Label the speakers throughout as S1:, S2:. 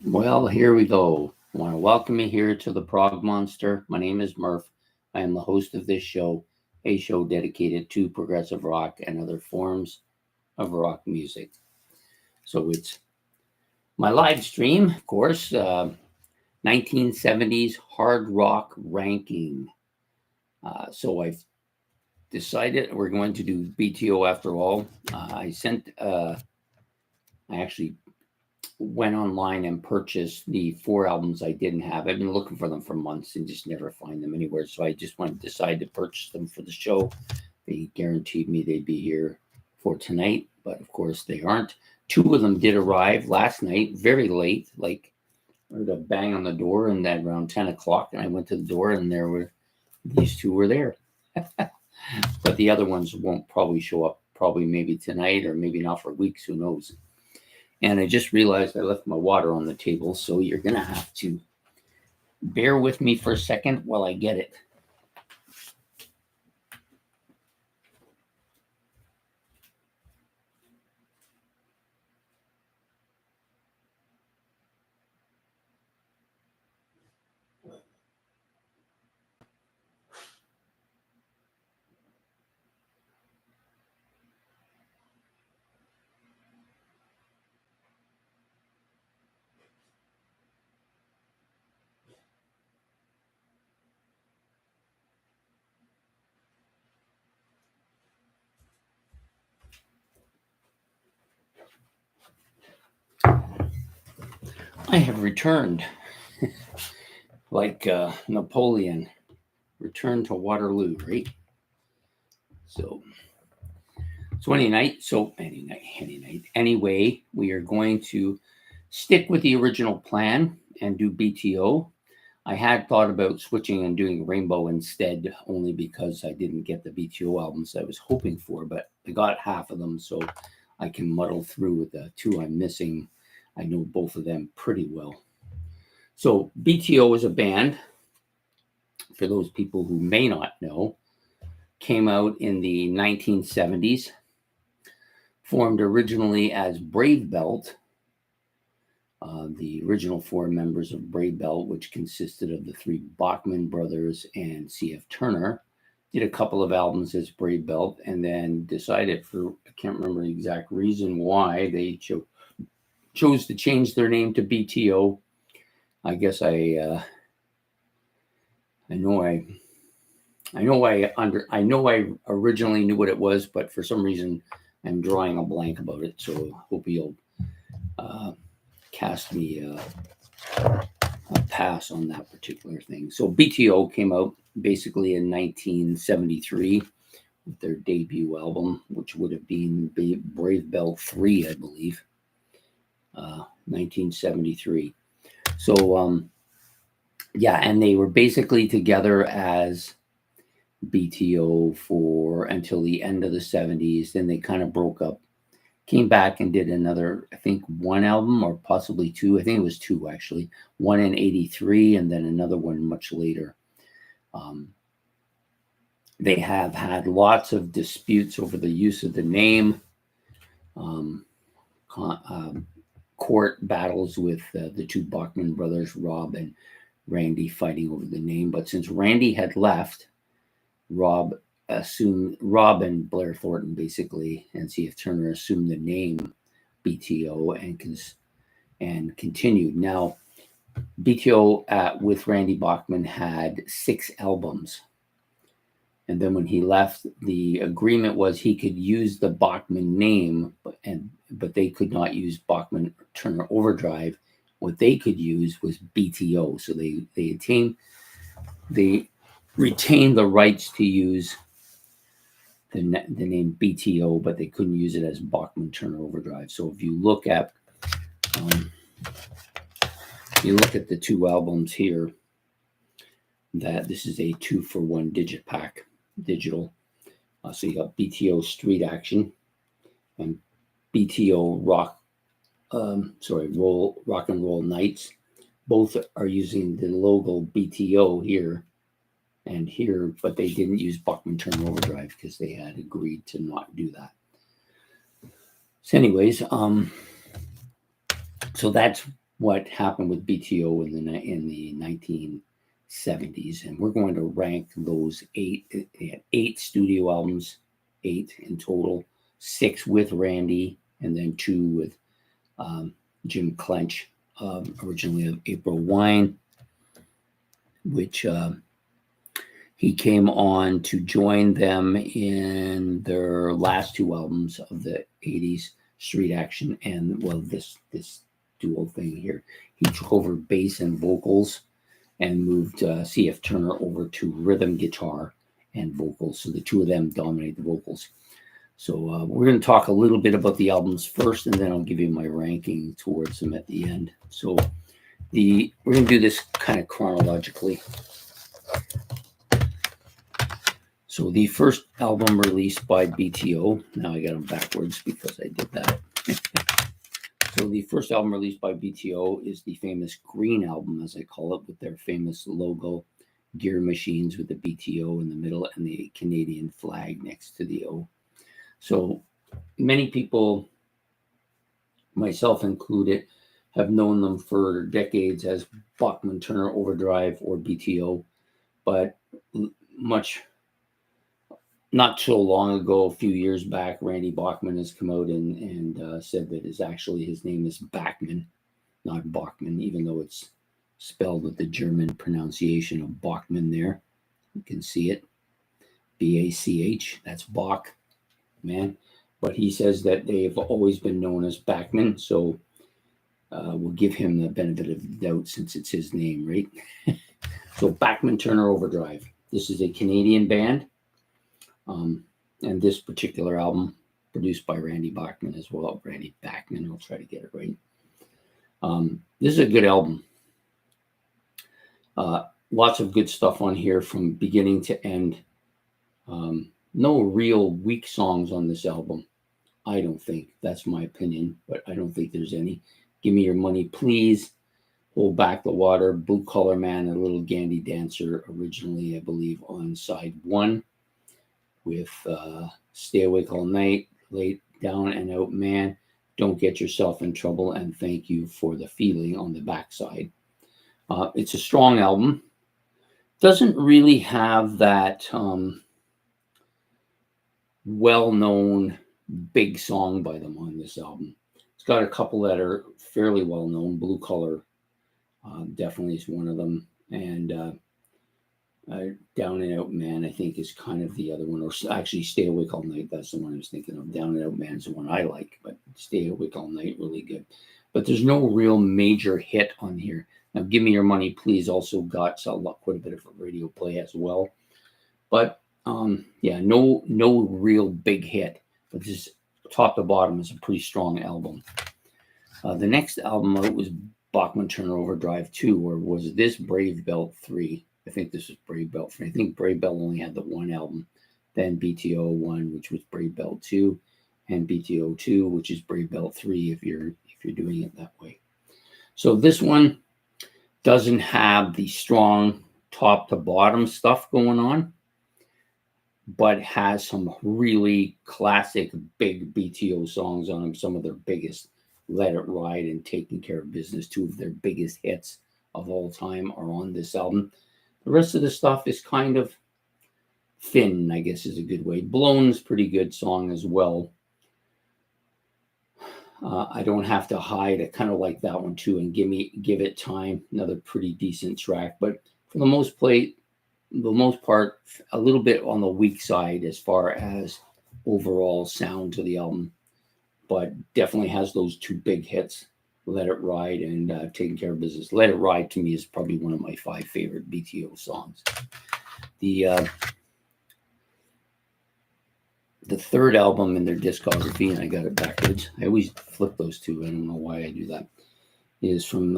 S1: Well, here we go. I want to welcome you here to the Prog Monster. My name is Murph. I am the host of this show, a show dedicated to progressive rock and other forms of rock music. So it's my live stream, of course, 1970s hard rock ranking. So I've decided we're going to do BTO after all. I actually went online and purchased the 4 albums I didn't have. I've been looking for them for months and just never find them anywhere. So I just went to decide to purchase them for the show. They guaranteed me they'd be here for tonight, but of course they aren't. 2 of them did arrive last night, very late, like I heard a bang on the door and then around 10 o'clock. And I went to the door and these 2 were there. But the other ones won't probably show up probably maybe tonight or maybe not for weeks, who knows. And I just realized I left my water on the table, so you're going to have to bear with me for a second while I get it. I have returned, like Napoleon, returned to Waterloo, right? So any night. Anyway, we are going to stick with the original plan and do BTO. I had thought about switching and doing Rainbow instead, only because I didn't get the BTO albums I was hoping for, but I got half of them, so I can muddle through with the 2 I'm missing. I know both of them pretty well. So BTO is a band, for those people who may not know, came out in the 1970s, formed originally as Brave Belt. The original 4 members of Brave Belt, which consisted of the 3 Bachman brothers and C.F. Turner, did a couple of albums as Brave Belt and then decided, for I can't remember the exact reason why, they chose to change their name to BTO. I guess I know I originally knew what it was, but for some reason I'm drawing a blank about it. So I hope you'll cast me a pass on that particular thing. So BTO came out basically in 1973 with their debut album, which would have been Brave Belt 3, I believe. 1973. So yeah, and they were basically together as BTO for until the end of the 70s. Then they kind of broke up, came back and did another, I think 1 album or possibly 2. I think it was 2 actually. 1 in 83 and then another one much later. They have had lots of disputes over the use of the name. Court battles with the 2 Bachman brothers, Rob and Randy, fighting over the name. But since Randy had left, Rob and Blair Thornton basically and C.F. Turner assumed the name BTO and continued. Now, BTO with Randy Bachman had 6 albums. And then when he left, the agreement was he could use the Bachman name, but they could not use Bachman Turner Overdrive. What they could use was BTO. So they retained the rights to use the name BTO, but they couldn't use it as Bachman Turner Overdrive. So if you look at the 2 albums here, that this is a 2-for-1 digital. So you got BTO Street Action and BTO Rock and Roll Nights. Both are using the logo BTO here and here, but they didn't use Bachman Turner Overdrive because they had agreed to not do that. So anyways, so that's what happened with BTO in the 1970s, and we're going to rank those eight. They had 8 studio albums, 8 in total, 6 with Randy, and then 2 with Jim Clench, originally of April Wine, which he came on to join them in their last 2 albums of the 80s, Street Action, and this dual thing here. He took over bass and vocals and moved C.F. Turner over to rhythm guitar and vocals. So the 2 of them dominate the vocals. So we're going to talk a little bit about the albums first, and then I'll give you my ranking towards them at the end. So we're going to do this kind of chronologically. So the first album released by BTO, now I got them backwards because I did that. So the first album released by BTO is the famous Green Album, as I call it, with their famous logo, gear machines with the BTO in the middle and the Canadian flag next to the O. So many people, myself included, have known them for decades as Bachman, Turner, Overdrive, or BTO, but not so long ago, a few years back, Randy Bachman has come out and said that his name is Bachman, not Bachman, even though it's spelled with the German pronunciation of Bachman there. You can see it, B-A-C-H, that's Bach, man. But he says that they've always been known as Bachman, so we'll give him the benefit of the doubt since it's his name, right? So Bachman, Turner, Overdrive. This is a Canadian band. And this particular album, produced by Randy Bachman as well. Randy Bachman, I'll try to get it right. This is a good album. Lots of good stuff on here from beginning to end. No real weak songs on this album, I don't think. That's my opinion, but I don't think there's any. Give Me Your Money, Please, Hold Back the Water, Blue Collar Man, and Little Gandy Dancer, originally, I believe, on side 1. With Stay Awake All Night, Lay Down and Out Man, Don't Get Yourself in Trouble, and Thank You for the Feeling on the backside. It's a strong album. Doesn't really have that well-known big song by them on this album. It's got a couple that are fairly well-known. Blue Collar definitely is one of them. And Down and Out Man, I think, is kind of the other one. Or actually, Stay Awake All Night, that's the one I was thinking of. Down and Out Man is the one I like, but Stay Awake All Night, really good. But there's no real major hit on here. Now, Give Me Your Money, Please also got quite a bit of radio play as well. But, no real big hit. But this top to bottom is a pretty strong album. The next album out was Bachman Turner Overdrive 2, or was this Brave Belt 3? I think this is Brave Belt 3. I think Brave Belt only had the one album. Then BTO 1, which was Brave Belt 2, and BTO 2, which is Brave Belt 3 if you're doing it that way. So this one doesn't have the strong top to bottom stuff going on, but has some really classic big BTO songs on them. Some of their biggest, Let It Ride and Taking Care of Business, 2 of their biggest hits of all time are on this album. The rest of the stuff is kind of thin, I guess is a good way. Blown's pretty good song as well. I Don't Have to Hide, I kind of like that one too. And Give It Time, another pretty decent track. But for the most part, a little bit on the weak side as far as overall sound to the album. But definitely has those 2 big hits, Let It Ride and Taking Care of Business. Let It Ride to me is probably one of my 5 favorite BTO songs. The third album in their discography, and I got it backwards. I always flip those 2. I don't know why I do that. Is from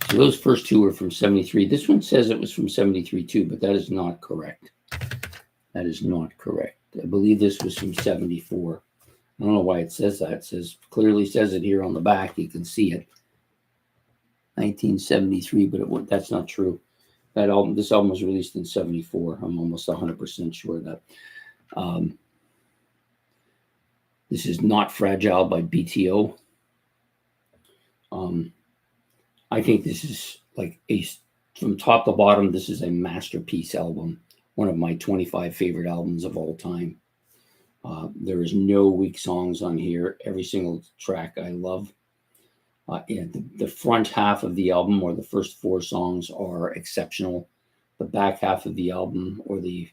S1: so those first 2 are from 73. This one says it was from 73 too, but that is not correct. That is not correct. I believe this was from 74. I don't know why it says that. It clearly says it here on the back. You can see it. 1973, but that's not true. This album was released in 74. I'm almost 100% sure of that. This is Not Fragile by BTO. I think this is like from top to bottom, this is a masterpiece album. One of my 25 favorite albums of all time. There is no weak songs on here. Every single track I love. The front half of the album, or the first 4 songs, are exceptional. The back half of the album, or the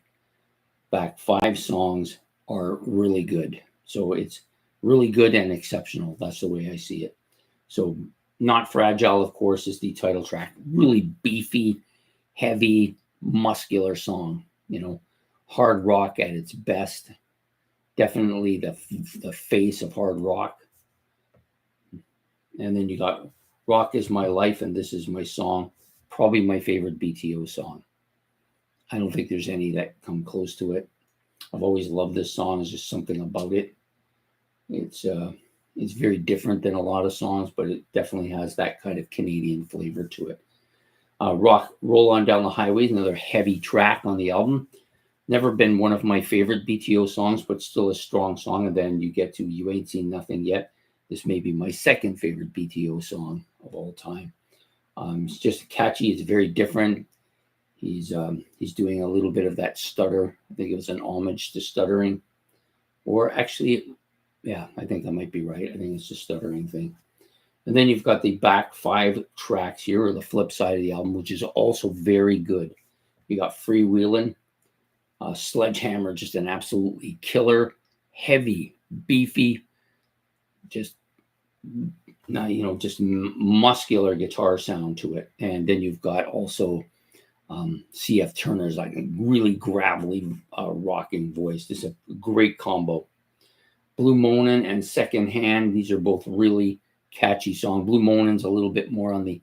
S1: back 5 songs, are really good. So it's really good and exceptional. That's the way I see it. So Not Fragile, of course, is the title track. Really beefy, heavy, muscular song. Hard rock at its best. Definitely the face of hard rock. And then you got Rock Is My Life and This Is My Song. Probably my favorite BTO song. I don't think there's any that come close to it. I've always loved this song. There's just something about it. It's very different than a lot of songs, but it definitely has that kind of Canadian flavor to it. Roll On Down the Highway, another heavy track on the album. Never been one of my favorite BTO songs, but still a strong song. And then you get to You Ain't Seen Nothing Yet. This may be my second favorite BTO song of all time. It's just catchy. It's very different. He's doing a little bit of that stutter. I think it was an homage to stuttering. Or actually, yeah, I think that might be right. I think it's a stuttering thing. And then you've got the back 5 tracks here, or the flip side of the album, which is also very good. You got Freewheelin', Sledgehammer, just an absolutely killer, heavy, beefy, just muscular guitar sound to it. And then you've got also CF Turner's like a really gravelly rocking voice. This is a great combo. Blue Monin' and Secondhand, these are both really catchy songs. Blue Monin's a little bit more on the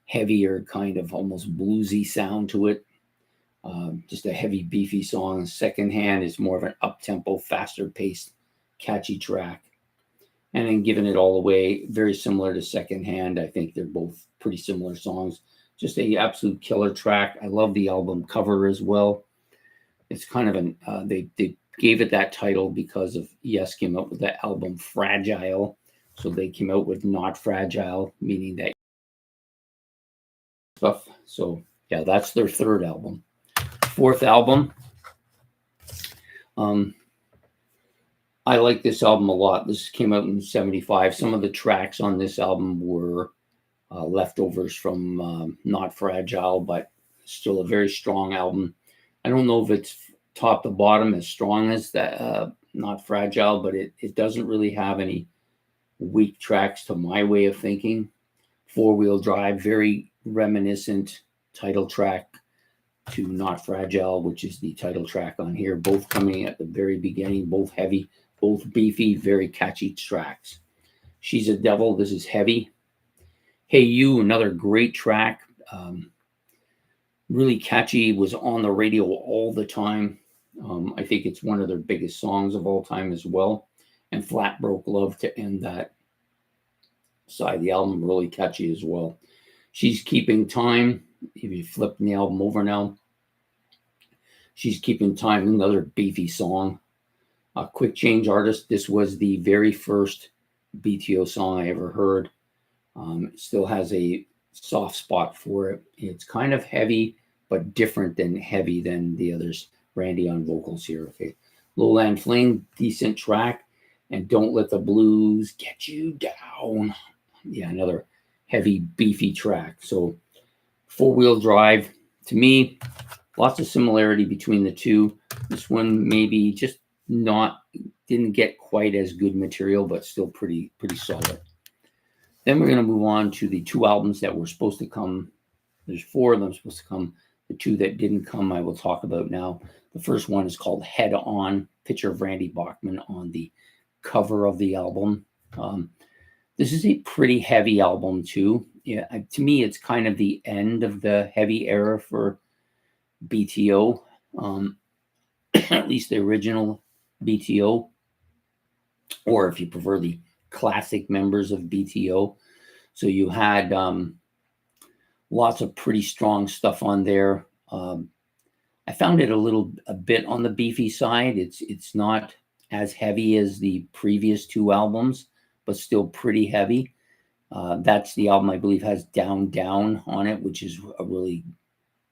S1: heavier kind of almost bluesy sound to it. Just a heavy, beefy song. Secondhand is more of an up-tempo, faster-paced, catchy track. And then Giving It All Away, very similar to Secondhand. I think they're both pretty similar songs. Just a absolute killer track. I love the album cover as well. It's kind of they gave it that title because of Yes came out with that album Fragile. So they came out with Not Fragile, meaning that stuff. So yeah, that's their third album. Fourth album. I like this album a lot. This came out in 75. Some of the tracks on this album were leftovers from Not Fragile, but still a very strong album. I don't know if it's top to bottom as strong as that Not Fragile, but it doesn't really have any weak tracks to my way of thinking. 4-Wheel Drive, very reminiscent title track to Not Fragile, which is the title track on here. Both coming at the very beginning, both heavy, both beefy, very catchy tracks. She's a Devil, this is heavy. Hey You, another great track. Really catchy, was on the radio all the time. I think it's one of their biggest songs of all time as well. And Flat Broke Love to end that side of the album, really catchy as well. She's Keeping Time. If you flip the album over now, She's Keeping Time, another beefy song. Quick Change Artist. This was the very first BTO song I ever heard. It still has a soft spot for it. It's kind of heavy, but different than heavy than the others. Randy on vocals here. Okay. Lowland Fling, decent track. And Don't Let the Blues Get You Down. Yeah, another heavy, beefy track. So 4-Wheel Drive, to me, lots of similarity between the two. This one maybe just didn't get quite as good material, but still pretty solid. Then we're going to move on to the 2 albums that were supposed to come. There's 4 of them supposed to come. The 2 that didn't come, I will talk about now. The first one is called Head On, picture of Randy Bachman on the cover of the album. This is a pretty heavy album too. Yeah, to me, it's kind of the end of the heavy era for BTO, at least the original BTO, or if you prefer, the classic members of BTO. So you had lots of pretty strong stuff on there. I found it a bit on the beefy side. It's not as heavy as the previous two albums, but still pretty heavy. That's the album I believe has Down Down on it, which is a really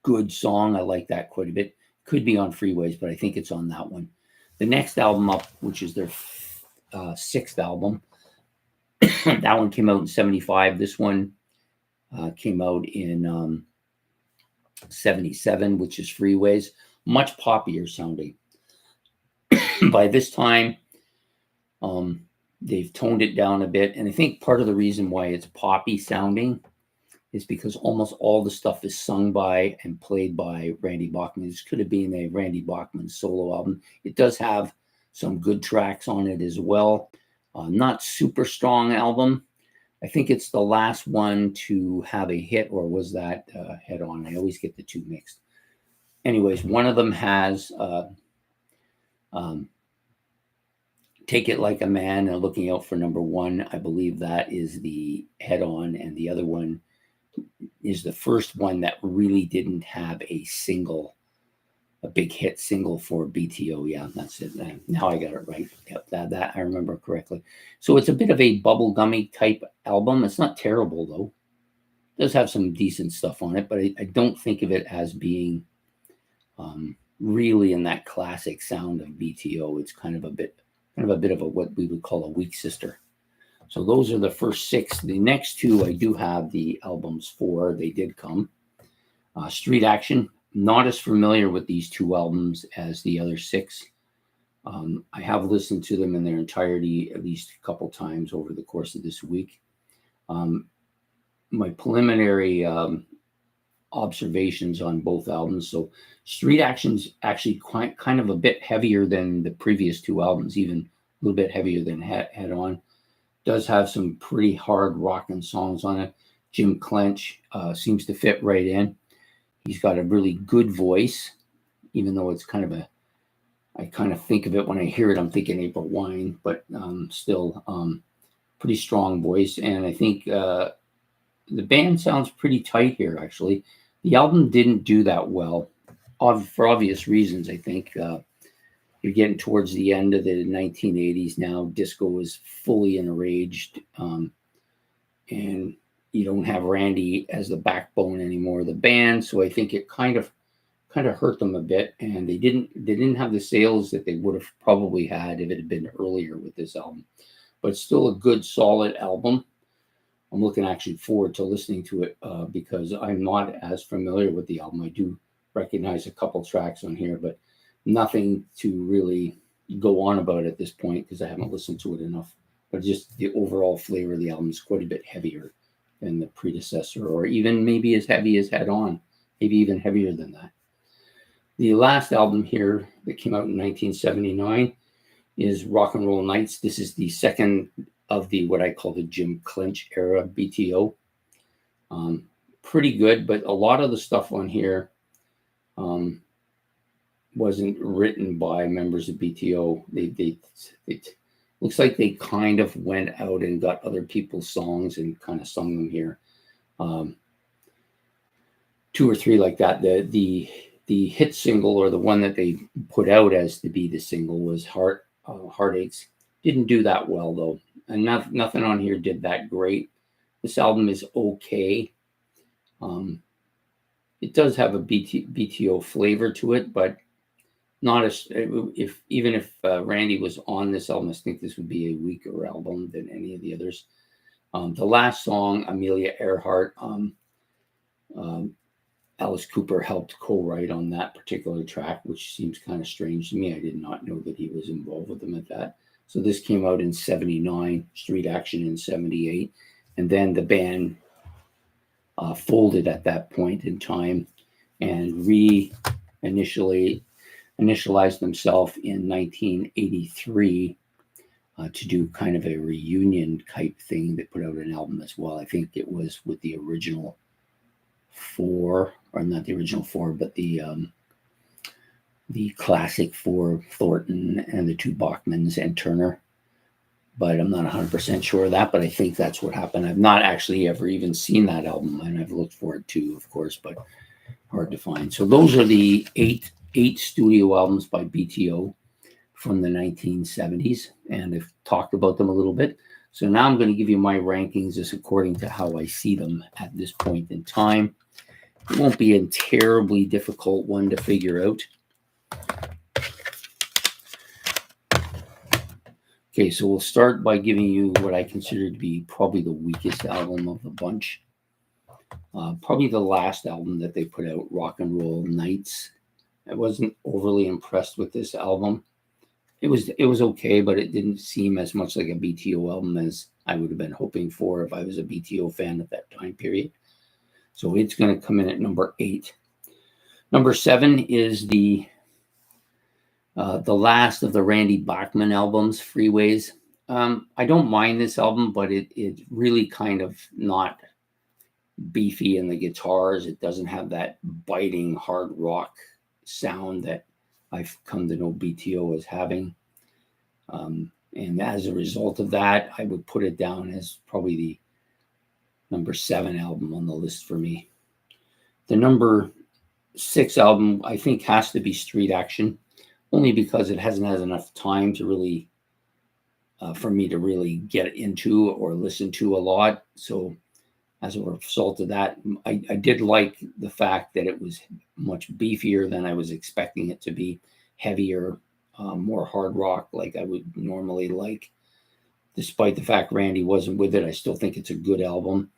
S1: good song. I like that quite a bit. Could be on Freeways, but I think it's on that one. The next album up, which is their sixth album, that one came out in 75. This one came out in 77, which is Freeways. Much poppier sounding. By this time, they've toned it down a bit. And I think part of the reason why it's poppy sounding is because almost all the stuff is sung by and played by Randy Bachman. This could have been a Randy Bachman solo album. It does have some good tracks on it as well. Not super strong album. I think it's the last one to have a hit, or was that Head On? I always get the two mixed. Anyways, one of them has Take It Like a Man and Looking Out for Number One. I believe that is the Head On, and the other one is the first one that really didn't have a big hit single for BTO. Yeah, that's it. Now I got it right. Yep, that I remember correctly. So it's a bit of a bubblegummy type album. It's not terrible though. It does have some decent stuff on it, but I don't think of it as being really in that classic sound of BTO. It's kind of a bit of a what we would call a weak sister. So those are the first six. The next two I do have the albums for. They did come. Street Action. Not as familiar with these two albums as the other six. I have listened to them in their entirety at least a couple times over the course of this week. My preliminary observations on both albums. So Street Action's actually kind of a bit heavier than the previous two albums, even a little bit heavier than Head On. Does have some pretty hard rockin' songs on it. Jim Clench seems to fit right in. He's got a really good voice, even though it's I kind of think of it when I hear it, I'm thinking April Wine, but still pretty strong voice. And I think the band sounds pretty tight here, actually. The album didn't do that well, for obvious reasons, I think. You're getting towards the end of the 1980s now. Disco is fully enraged, and you don't have Randy as the backbone anymore of the band, so I think it kind of hurt them a bit, and they didn't have the sales that they would have probably had if it had been earlier with this album. But still a good, solid album. I'm looking actually forward to listening to it because I'm not as familiar with the album. I do recognize a couple tracks on here, but nothing to really go on about at this point because I haven't listened to it enough. But just the overall flavor of the album is quite a bit heavier than the predecessor, or even maybe as heavy as Head On, maybe even heavier than that. The last album here that came out in 1979 is Rock and Roll Nights. This is the second of the what I call the Jim Clench era BTO. Pretty good, but a lot of the stuff on here wasn't written by members of BTO. They looks like they kind of went out and got other people's songs and kind of sung them here. Two or three like that. The hit single, or the one that they put out as to be the single, was Heartaches. Didn't do that well though, and nothing on here did that great. This album is okay. It does have a BTO flavor to it, but not as if Randy was on this album, I think this would be a weaker album than any of the others. The last song, Amelia Earhart, Alice Cooper helped co-write on that particular track, which seems kind of strange to me. I did not know that he was involved with them at that. So this came out in 79, Street Action in 78, and then the band folded at that point in time and initialized themselves in 1983 to do kind of a reunion type thing. They put out an album as well. I think it was with the original four, or not the original four, but the classic four, Thornton and the two Bachmans and Turner. But I'm not 100% sure of that, but I think that's what happened. I've not actually ever even seen that album, and I've looked for it too, of course, but hard to find. So those are the eight studio albums by BTO from the 1970s, and I've talked about them a little bit. So now I'm going to give you my rankings just according to how I see them at this point in time. It won't be a terribly difficult one to figure out. Okay, so we'll start by giving you what I consider to be probably the weakest album of the bunch. Probably the last album that they put out, Rock and Roll Nights. I wasn't overly impressed with this album. It was okay, but it didn't seem as much like a BTO album as I would have been hoping for if I was a BTO fan at that time period. So it's going to come in at number 8. Number 7 is the last of the Randy Bachman albums, Freeways. I don't mind this album, but it really kind of not beefy in the guitars. It doesn't have that biting hard rock sound that I've come to know BTO as having. And as a result of that, I would put it down as probably the number 7 album on the list for me. The number 6 album, I think, has to be Street Action, only because it hasn't had enough time to really, for me to really get into or listen to a lot. So as a result of that, I did like the fact that it was much beefier than I was expecting it to be, heavier, more hard rock like I would normally like. Despite the fact Randy wasn't with it, I still think it's a good album.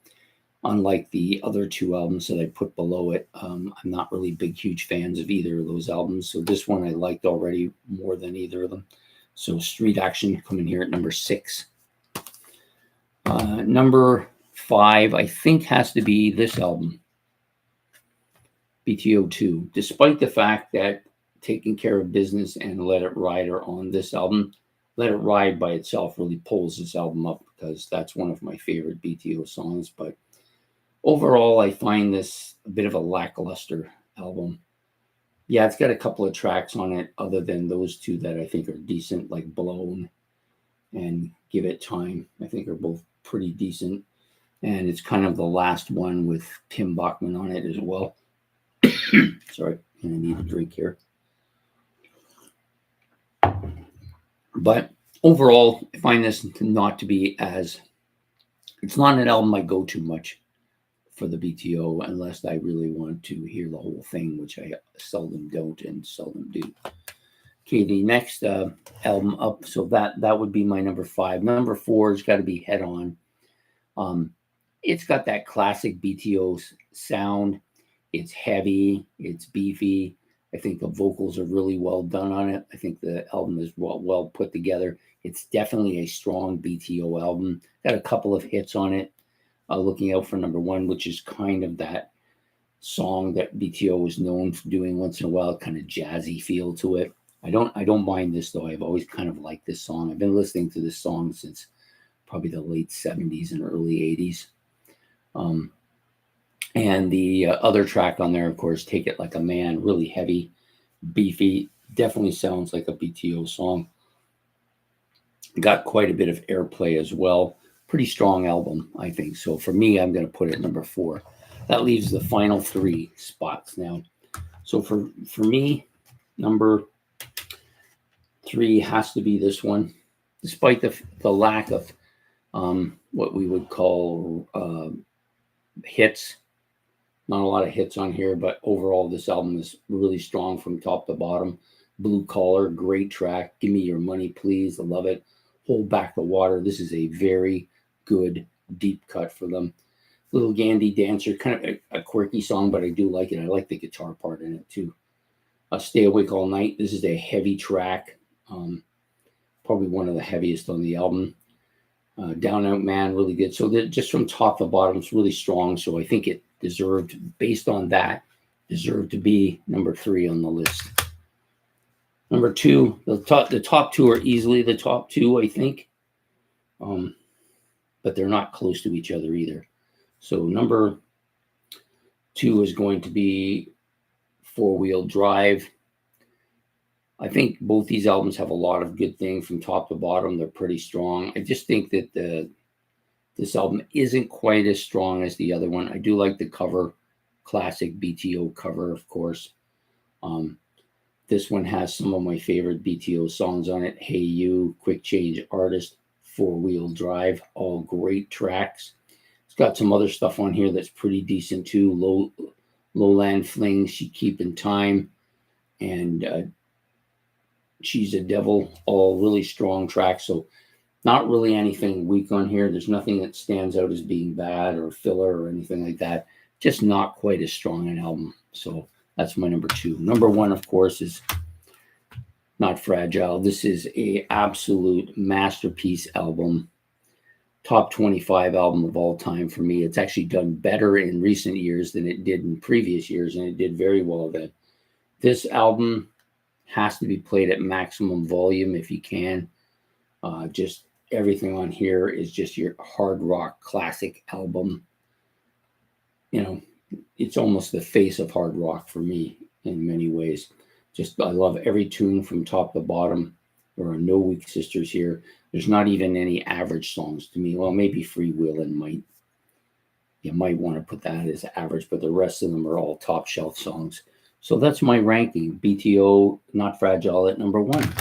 S1: Unlike the other 2 albums that I put below it, I'm not really huge fans of either of those albums. So this one I liked already more than either of them. So Street Action coming here at number 6. Number 5, I think, has to be this album, BTO 2. Despite the fact that Taking Care of Business and Let It Ride are on this album, Let It Ride by itself really pulls this album up because that's one of my favorite BTO songs. But overall, I find this a bit of a lackluster album. Yeah, it's got a couple of tracks on it other than those 2 that I think are decent, like Blown and Give It Time. I think are both pretty decent. And it's kind of the last one with Tim Bachman on it as well. Sorry, I need a drink here. But overall, I find this not to be it's not an album I go to much for the BTO unless I really want to hear the whole thing, which I seldom don't and seldom do. Okay, the next album up, so that would be my number 5. Number 4 has got to be Head On. It's got that classic BTO sound. It's heavy. It's beefy. I think the vocals are really well done on it. I think the album is well put together. It's definitely a strong BTO album. Got a couple of hits on it. Looking Out for Number 1, which is kind of that song that BTO was known for doing once in a while, kind of jazzy feel to it. I don't mind this though. I've always kind of liked this song. I've been listening to this song since probably the late 70s and early 80s. And the other track on there, of course, Take It Like a Man, really heavy, beefy, definitely sounds like a BTO song. Got quite a bit of airplay as well. Pretty strong album, I think. So for me, I'm going to put it number 4. That leaves the final 3 spots now. So for me, number 3 has to be this one, despite the lack of what we would call hits. Not a lot of hits on here, but overall, this album is really strong from top to bottom. Blue Collar, great track. Give Me Your Money, Please. I love it. Hold Back the Water. This is a very good deep cut for them. Little Gandy Dancer, kind of a quirky song, but I do like it. I like the guitar part in it too. Stay Awake All Night. This is a heavy track. Probably one of the heaviest on the album. Down Out Man, really good. So just from top to bottom, it's really strong. So I think it deserved, based on that, deserved to be number 3 on the list. Number 2, the top 2 are easily the top 2, I think. But they're not close to each other either. So number 2 is going to be Four Wheel Drive. I think both these albums have a lot of good things from top to bottom. They're pretty strong. I just think that this album isn't quite as strong as the other one. I do like the cover, classic BTO cover, of course. This one has some of my favorite BTO songs on it. Hey You, Quick Change Artist, Four Wheel Drive, all great tracks. It's got some other stuff on here that's pretty decent too. Lowland Fling, She Keepin' Time, and She's a Devil, all really strong tracks. So not really anything weak on here. There's nothing that stands out as being bad or filler or anything like that. Just not quite as strong an album. So that's my number 2. Number 1, of course, is Not Fragile. This is a absolute masterpiece album. Top 25 album of all time for me. It's actually done better in recent years than it did in previous years, and it did very well then. This album has to be played at maximum volume if you can. Just everything on here is just your hard rock classic album. You know, it's almost the face of hard rock for me in many ways. Just, I love every tune from top to bottom. There are no weak sisters here. There's not even any average songs to me. Well, maybe Freewheelin' you might want to put that as average, but the rest of them are all top shelf songs. So that's my ranking. BTO, Not Fragile at number 1.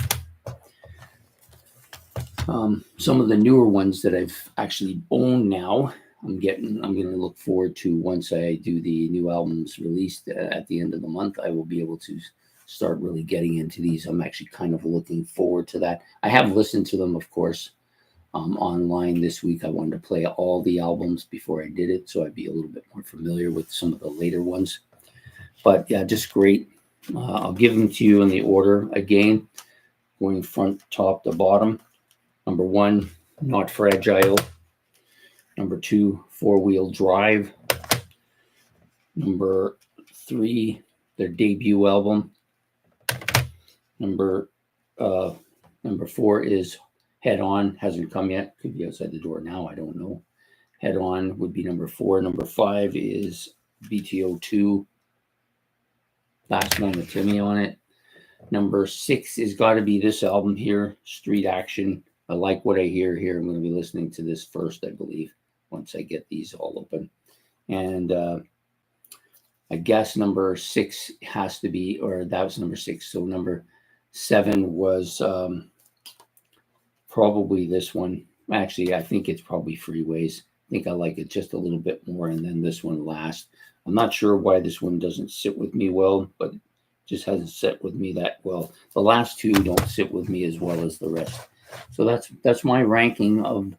S1: Some of the newer ones that I've actually owned now, I'm going to look forward to once I do the new albums released at the end of the month. I will be able to start really getting into these. I'm actually kind of looking forward to that. I have listened to them, of course, online this week. I wanted to play all the albums before I did it, so I'd be a little bit more familiar with some of the later ones. But yeah, just great. I'll give them to you in the order again, going front, top to bottom. Number 1, Not Fragile. Number 2, Four Wheel Drive. Number 3, their debut album. Number 4 is Head On. Hasn't come yet. Could be outside the door now. I don't know. Head On would be number 4. Number 5 is BTO 2. Last Man with Timmy on it. Number 6 is got to be this album here, Street Action. I like what I hear here. I'm going to be listening to this first, I believe, once I get these all open. And I guess number 6 has to be, or that was number 6. So number 7 was probably this one. Actually, I think it's probably Freeways. I think I like it just a little bit more. And then this one last. I'm not sure why this one doesn't sit with me well, but it just hasn't sit with me that well. The last 2 don't sit with me as well as the rest. So that's my ranking of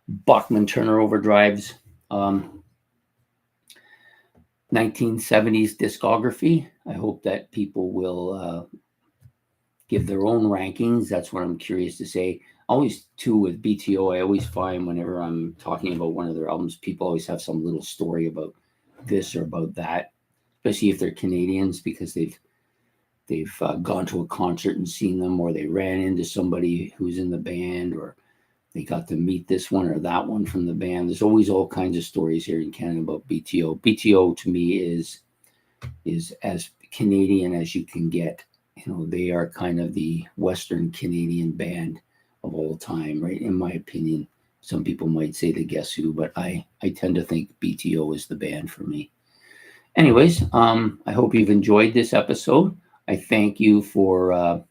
S1: Bachman Turner Overdrive's 1970s discography. I hope that people will give their own rankings. That's what I'm curious to say. Always, too, with BTO, I always find whenever I'm talking about one of their albums, people always have some little story about this or about that, especially if they're Canadians, because they've gone to a concert and seen them, or they ran into somebody who's in the band, or they got to meet this one or that one from the band. There's always all kinds of stories here in Canada about BTO. BTO to me is as Canadian as you can get. You know, they are kind of the Western Canadian band of all time, right? In my opinion. Some people might say the Guess Who, but I tend to think BTO is the band for me. Anyways, I hope you've enjoyed this episode. I thank you for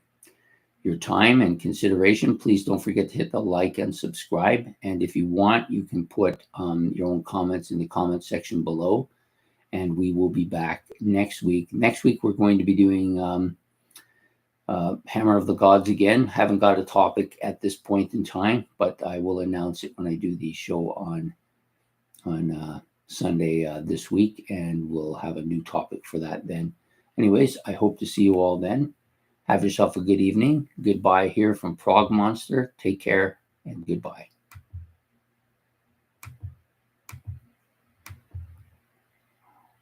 S1: your time and consideration. Please don't forget to hit the like and subscribe. And if you want, you can put your own comments in the comment section below. And we will be back next week. Next week, we're going to be doing Hammer of the Gods again. Haven't got a topic at this point in time, but I will announce it when I do the show on Sunday this week, and we'll have a new topic for that then. Anyways, I hope to see you all then. Have yourself a good evening. Goodbye here from Prog Monster. Take care and goodbye.